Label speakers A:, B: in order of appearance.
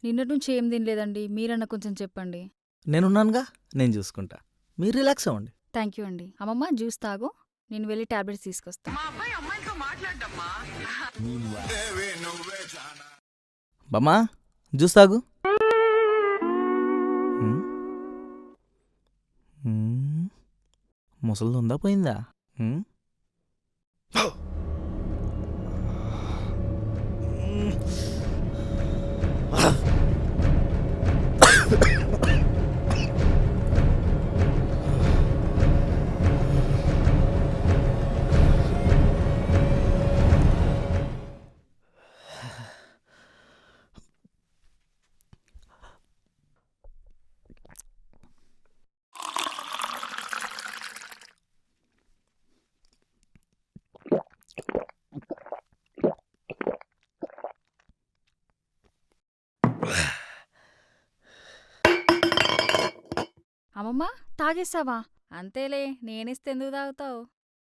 A: నిన్నటి నుంచి ఏం తినలేదండి. మీరన్నా కొంచెం చెప్పండి.
B: నేనున్నానుగా, నేను చూసుకుంటా. మీరు రిలాక్స్ అవ్వండి.
A: థ్యాంక్ యూ అండి. అమ్మమ్మ జ్యూస్ తాగు. నేను వెళ్ళి టాబ్లెట్స్ తీసుకొస్తా.
B: బామ్మా, జ్యూస్ తాగు. ఉమ్, ఉమ్, ముసలిది ఉందా పోయిందా? ఉమ్.
A: అమ్మమ్మ తాగేసావా? అంతేలే, నేనిస్తే ఎందుకు తాగుతావు?